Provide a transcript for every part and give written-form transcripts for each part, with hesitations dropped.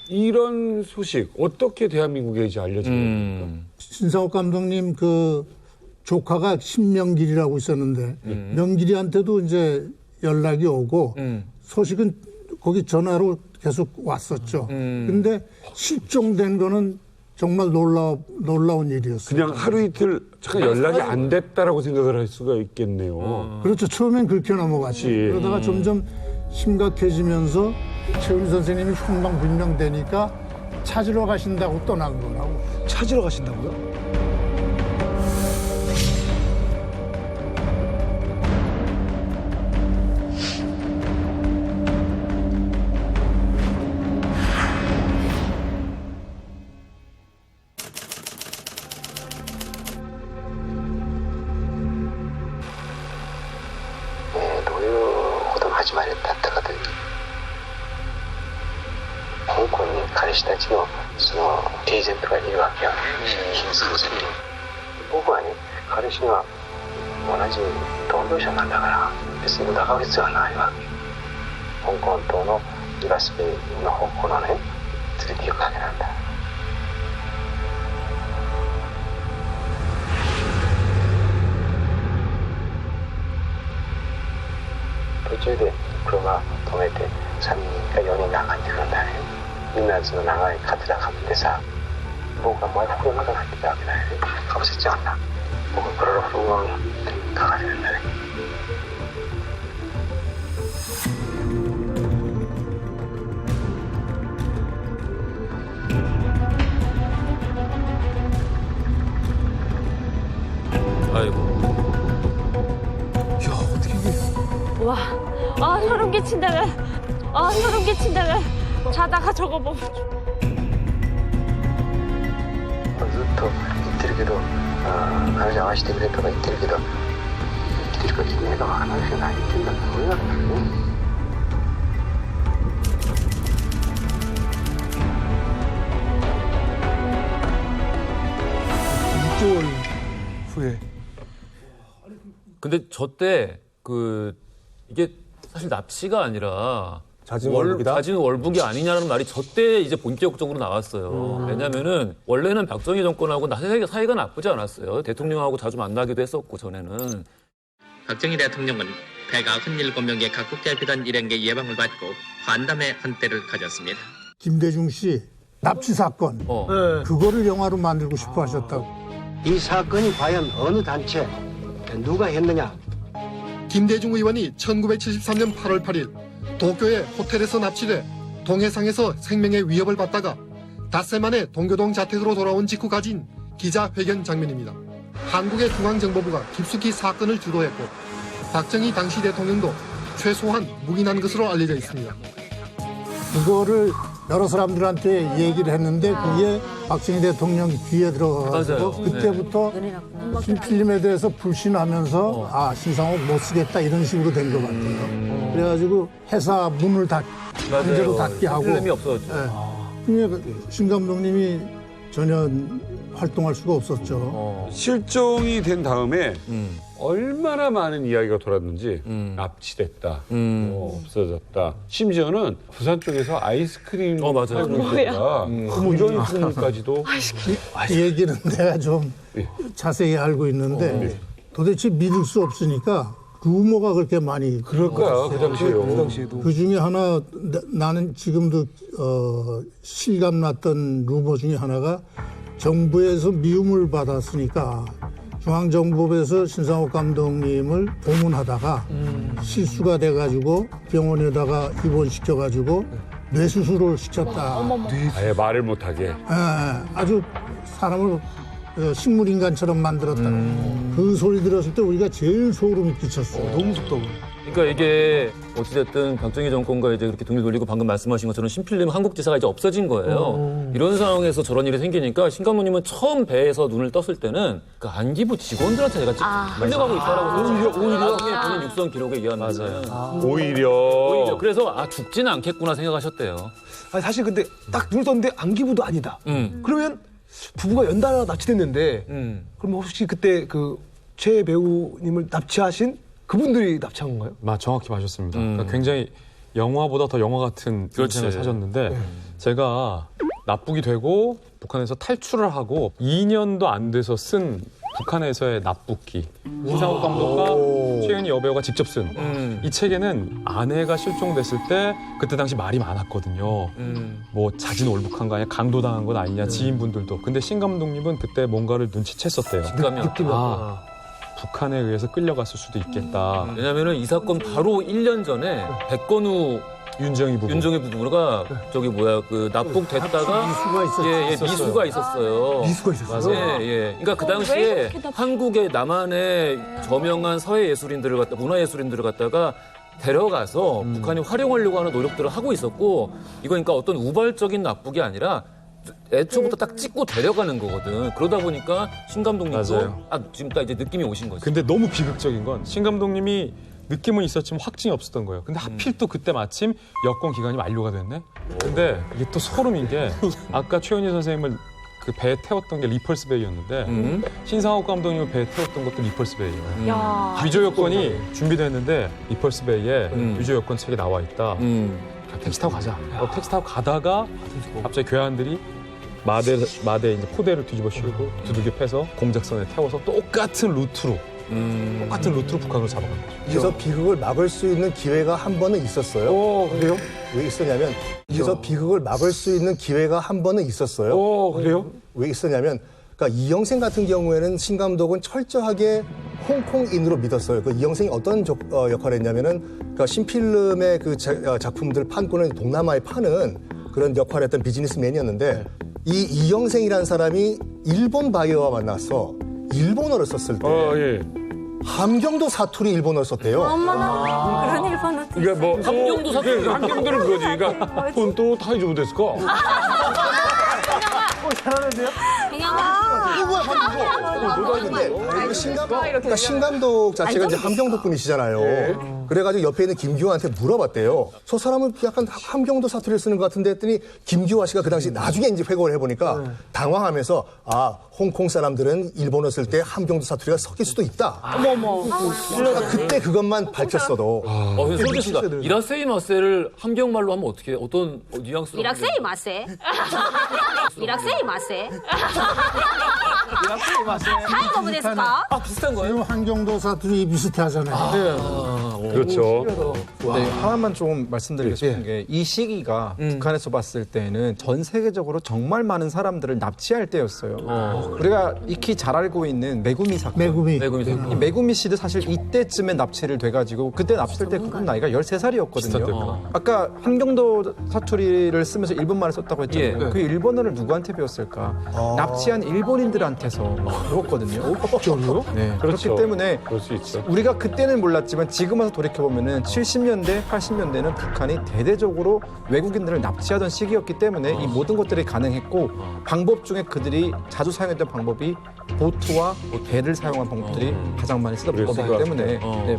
이런 소식 어떻게 대한민국에 이제 알려지게 됩니까? 신상옥 감독님 그 조카가 신명길이라고 있었는데 명길이한테도 이제 연락이 오고 소식은 거기 전화로 계속 왔었죠. 근데 실종된 거는 정말 놀라운 일이었어요. 그냥 하루 이틀 잠깐 연락이 안 됐다라고 생각을 할 수가 있겠네요. 그렇죠. 처음엔 그렇게 넘어갔지. 그러다가 점점 심각해지면서 최은희 선생님이 흉방불명되니까 찾으러 가신다고 떠난 거라고. 찾으러 가신다고요?途中で車止めて3人か4人が上がってくるんだね。みんなその長いカツラかぶってさ、僕は前袋の中に入ってたわけだよね。かぶせちゃうんだ。僕はクロロフルをかかれるんだね。 아이고. 야, 어떻게 이게. 와, 아 소름 끼친다면, 아 소름 끼친다면 자다가 저거 뭐. ずっと言ってるけど、彼女愛してくれとか言ってるけど、生きてるか生きてないかわからない人が何言ってんだってそういうわけだよね。 6개월 후에. 근데 저 때 이게 사실 납치가 아니라 자진 월북이 아니냐는 말이 저 때 이제 본격적으로 나왔어요. 왜냐면은 원래는 박정희 정권하고 사이가 나쁘지 않았어요. 대통령하고 자주 만나기도 했었고 전에는. 박정희 대통령은 배가 97명의 각국 대표단 일행의 예방을 받고 환담의 한때를 가졌습니다. 김대중 씨 납치 사건 그거를 영화로 만들고 싶어 하셨다고. 이 사건이 과연 어느 단체, 누가 했느냐? 김대중 의원이 1973년 8월 8일 도쿄의 호텔에서 납치돼 동해상에서 생명의 위협을 받다가 닷새 만에 동교동 자택으로 돌아온 직후 가진 기자회견 장면입니다. 한국의 중앙정보부가 깊숙이 사건을 주도했고 박정희 당시 대통령도 최소한 묵인한 것으로 알려져 있습니다. 이거를 여러 사람들한테 얘기를 했는데 그게 박정희 대통령 귀에 들어가서 그때부터 필름에 대해서 불신하면서 아 신상옥 못 쓰겠다 이런 식으로 된 것 같아요. 그래가지고 회사 문을 강제로 닫게 하고 필름이 없어졌죠. 네. 신 감독님이 전혀 활동할 수가 없었죠. 실종이 된 다음에 얼마나 많은 이야기가 돌았는지 납치됐다, 없어졌다. 심지어는 부산 쪽에서 아이스크림 팔고 있다. 이런 소문까지도. 이 얘기는 내가 좀 자세히 알고 있는데 도대체 믿을 수 없으니까 루머가 그렇게 많이 그럴 거야 그 당시에요. 그 중에 하나 나는 지금도 실감났던 루머 중에 하나가 정부에서 미움을 받았으니까 중앙정보부에서 신상옥 감독님을 고문하다가 실수가 돼가지고 병원에다가 입원시켜가지고 뇌수술을 시켰다. 아예 말을 못하게. 아주 사람을 식물인간처럼 만들었다. 그 소리 들었을 때 우리가 제일 소름이 끼쳤어요. 너무 무섭다고. 그러니까 이게 어찌됐든 박정희 정권과 이제 그렇게 등을 돌리고 방금 말씀하신 것처럼 신필름 한국지사가 이제 없어진 거예요. 이런 상황에서 저런 일이 생기니까 신 감독님은 처음 배에서 눈을 떴을 때는 그 안기부 직원들한테 내가 끌려가고 있다라고 오히려 본인 육성 기록에 의하면 오히려 그래서 죽지는 않겠구나 생각하셨대요. 아니, 사실 근데 딱 눈을 떴는데 안기부도 아니다. 그러면 부부가 연달아 납치됐는데 그럼 혹시 그때 그 최 배우님을 납치하신 그분들이 납치한 건가요? 정확히 맞았습니다. 그러니까 굉장히 영화보다 더 영화 같은 인생을 사셨는데 제가 납북이 되고 북한에서 탈출을 하고 2년도 안 돼서 쓴 북한에서의 납북기. 신상욱 감독과 최은희 여배우가 직접 쓴 이 책에는 아내가 실종됐을 때 그때 당시 말이 많았거든요. 뭐 자진 올북한 거 아니야, 강도당한 건 아니냐, 지인분들도. 근데 신 감독님은 그때 뭔가를 눈치챘었대요. 북한에 의해서 끌려갔을 수도 있겠다. 왜냐면은 이 사건 바로 1년 전에 백건우 윤정희 부부가 저기 그 납북됐다가 미수가 있었어요. 그러니까 그 당시에 한국의 남한의 저명한 서예 예술인들을 문화 예술인들을 갖다가 데려가서 북한이 활용하려고 하는 노력들을 하고 있었고, 이거 그러니까 어떤 우발적인 납북이 아니라 애초부터 딱 찍고 데려가는 거거든. 그러다 보니까 신 감독님도 지금 딱 이제 느낌이 오신 거지. 근데 너무 비극적인 건 신 감독님이 느낌은 있었지만 확증이 없었던 거예요. 근데 하필 또 그때 마침 여권 기간이 만료가 됐네. 근데 이게 또 소름인 게 아까 최은희 선생님을 그 배에 태웠던 게 리펄스 베이였는데 신상욱 감독님을 배에 태웠던 것도 리펄스 베이예요. 위조 여권이 준비됐는데 리펄스 베이에 위조 여권 책이 나와 있다. 택시 타고 가자. 택시 타고 가다가 갑자기 괴한들이 마대 이제 포대를 뒤집어 씌우고 두들겨 패서 공작선에 태워서 똑같은 루트로 북한으로 잡아간 거죠. 그래서 비극을 막을 수 있는 기회가 한 번은 있었어요. 그래요? 왜 있었냐면 그래서 비극을 막을 수 있는 기회가 한 번은 있었어요. 그래요? 왜 있었냐면 그러니까 이영생 같은 경우에는 신 감독은 철저하게 홍콩인으로 믿었어요. 그 이영생이 어떤 역할을 했냐면은 그러니까 신필름의 그 작품들 판권을 동남아에 파는 그런 역할을 했던 비즈니스맨이었는데 이 이영생이라는 사람이 일본 바이어와 만나서 일본어를 썼을 때 함경도 사투리 일본어를 썼대요. 엄마나 그런 일본어. 그러니까 뭐 함경도 사투리. 함경도는 그거지. 그러니까 본또 타이즈부 됐을까? 잘하는데요? 그러니까 신 감독 자체가 이제 함경도 분이시잖아요. 그래가지고 옆에 있는 김규화한테 물어봤대요. 저 사람은 약간 함경도 사투리를 쓰는 것 같은데 했더니 김규화 씨가 그 당시 나중에 이제 회고를 해보니까 당황하면서 홍콩 사람들은 일본어 쓸 때 함경도 사투리가 섞일 수도 있다. 그러니까 그때 그것만 밝혔어도. 소재 씨가 이라세이마세를 함경말로 하면 어떻게 어떤 뉘앙스로? 이라세이마세. 이라세이마세. 타이거 됐을까? 비슷한 거예요? 지금 한경도 사투리 비슷하잖아요. 그렇죠. 네, 하나만 좀 말씀드리고 싶은 게 이 시기가 북한에서 봤을 때는 전 세계적으로 정말 많은 사람들을 납치할 때였어요. 우리가 익히 잘 알고 있는 메구미 사건. 이 메구미 씨도 사실 이때쯤에 납치를 돼가지고 그때 납치될 때 그분 나이가 13살이었거든요. 아까 함경도 사투리를 쓰면서 일본말을 썼다고 했잖아요. 그 일본어를 누구한테 배웠을까? 납치한 일본인들한테서 배웠거든요. 네, 그렇죠. 그렇기 때문에 그럴 수 있죠. 우리가 그때는 몰랐지만 지금 와서 돌이켜보면은 70년대, 80년대는 북한이 대대적으로 외국인들을 납치하던 시기였기 때문에 이 모든 것들이 가능했고 방법 중에 그들이 자주 사용했던 방법이 보트와 배를 사용한 방법들이 가장 많이 쓰던 방법이기 때문에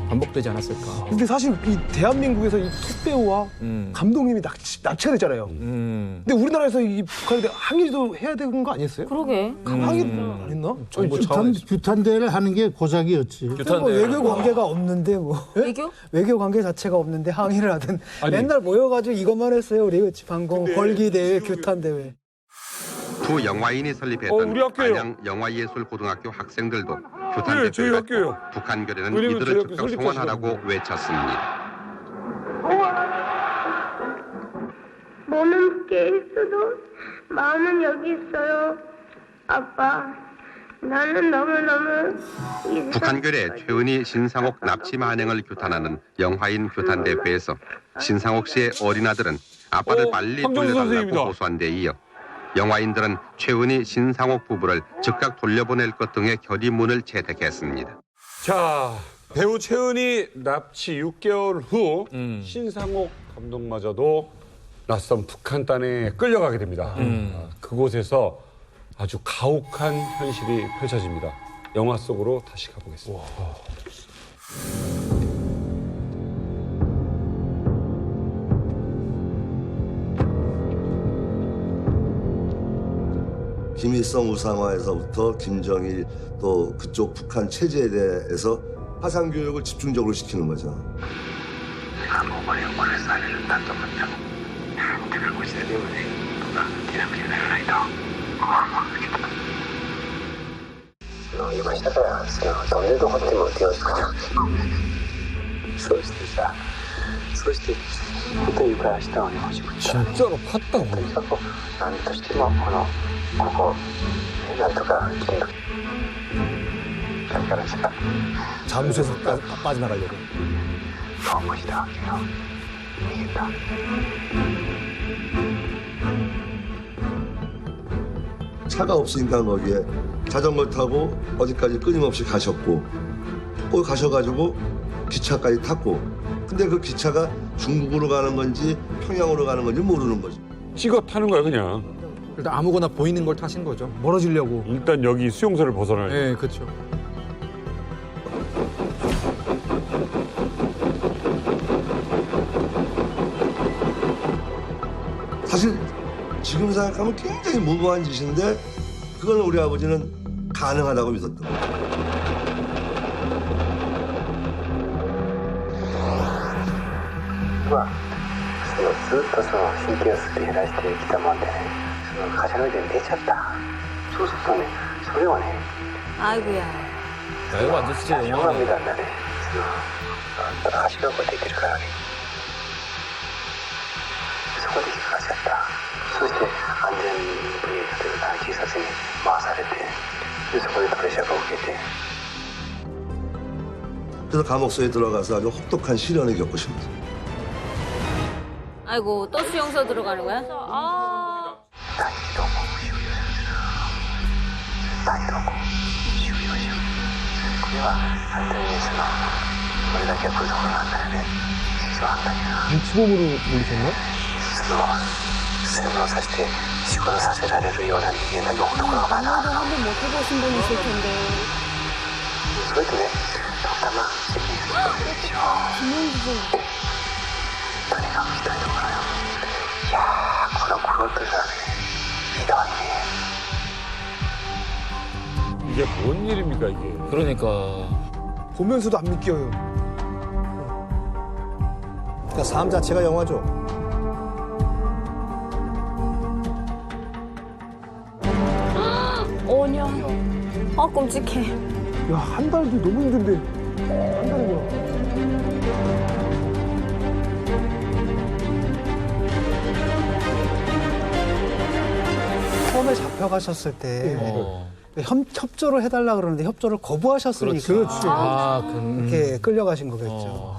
반복되지 않았을까. 근데 사실 이 대한민국에서 이 톱배우와 감독님이 납치가 됐잖아요. 근데 우리나라에서 이 북한에 대해 항의도 해야 되는 거 아니었어요? 그러게. 항의를 안 했나? 규탄대를 하는 게 고작이었지. 외교 관계가 없는데 외교 관계 자체가 없는데 항의를 하든 맨날 모여가지고 이것만 했어요. 우리 방공 벌기 대회, 규탄 대회. 두 영화인이 설립했던 안양 영화예술고등학교 학생들도 규탄 대회를 갖고 북한결에는 이들을 즉각 송환하라고 외쳤습니다. 몸은 밖에 있어도 마음은 여기 있어요. 아빠, 나는 너무너무 북한결의 최은희 신상옥 납치 만행을 규탄하는 영화인 규탄 대회에서 신상옥 씨의 어린 아들은 아빠를 빨리 돌려달라고 호소한 데 이어 영화인들은 최은희 신상옥 부부를 즉각 돌려보낼 것 등의 결의문을 채택했습니다. 자, 배우 최은희 납치 6개월 후 신상옥 감독마저도 낯선 북한 땅에 끌려가게 됩니다. 그곳에서 아주 가혹한 현실이 펼쳐집니다. 영화 속으로 다시 가보겠습니다. 김일성 우상화에서부터 김정일 또 그쪽 북한 체제에 대해서 파상 교육을 집중적으로 시키는 거죠. 내가 뭐 오래 살을 난と思ってもなんてかこちらでもねとか手なくちゃならないと思うんだけど今したからどれどこっても手をつくなそうしてさそして本当に床や下をね欲しくて 진짜로 팠다고. とにかく何としてもここなんとか切り抜けだからさ 잠수에서 빠져나가려고. 너무 싫어하게요. 이겠다. 차가 없으니까 거기에 자전거 타고 어디까지 끊임없이 가셨고 거기 가셔가지고 기차까지 탔고 근데 그 기차가 중국으로 가는 건지 평양으로 가는 건지 모르는 거지. 찍어 타는 거야 그냥. 일단 아무거나 보이는 걸 타신 거죠. 멀어지려고. 일단 여기 수용소를 벗어나야 돼. 네, 그렇죠. 사실 지금 생각하면 굉장히 무모한 짓인데 그건 우리 아버지는 가능하다고 믿었던 거예요. ずっと神経をすり減らしてきたもんでねカシャノイドに出ちゃったそうするとねそれをね 아이고야. 야, 이거 완전 진짜 영화네. 영화입니다ね足がこう出てるからねそこで引っかかっちゃったそして安全部に例えば警察に回されてでそこでプレッシャーを受けて 그래서 감옥소에 들어가서 아주 혹독한 시련을 겪으십니다. 아이고 또 수용소 들어가는 거야? 아. これは反対にこれだけは来るところなんだよねそうなんだけど 주범으로 물리셨나? 洗脳させて仕事させられるような人間だけのところがまだあるの 한번 못 해보신 분 있을 텐데. それとねたまたま新聞するわけでしょとにかくひどいところよいやーこの黒とさねひどいね 이게 뭔 일입니까 이게? 그러니까 보면서도 안 믿겨요. 그러니까 삶 자체가 영화죠. 오 년. 아 끔찍해. 야, 한 달도 너무 힘든데. 한 달이면. 처음에 잡혀가셨을 때 협조를 해달라 그러는데 협조를 거부하셨으니까 그렇지. 이렇게 끌려가신 거겠죠.